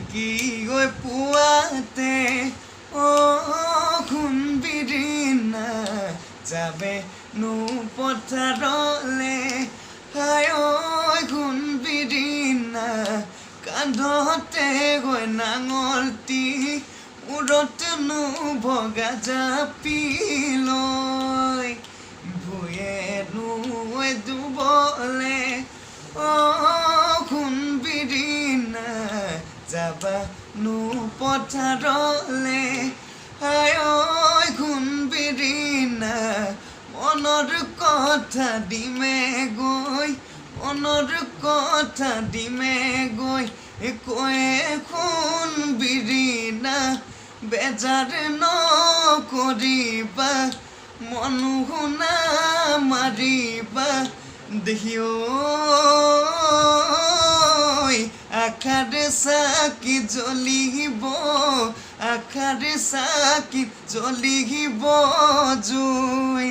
কি গৈ পুৱাতে সোণবিৰিণা যাবে নো পথাৰলে হায় সোণবিৰিণা কান্ধতে গৈ নাঙলটি মূৰতনো ভগা জাপি লৈ ভূঞেনো ডুবলে সোণবিৰিণা যাবা নো পথাৰলে হায় সোণবিৰিণা মনৰ কথা দিমে গৈ মনৰ কথা দিমে গৈ কয়ে সোণবিৰিণা বেজাৰ নকৰিবা মনো শুনা মাৰিবা দেখিও আশাৰ চাকি জ্বলিব আশাৰ চাকি জ্বলিব জুই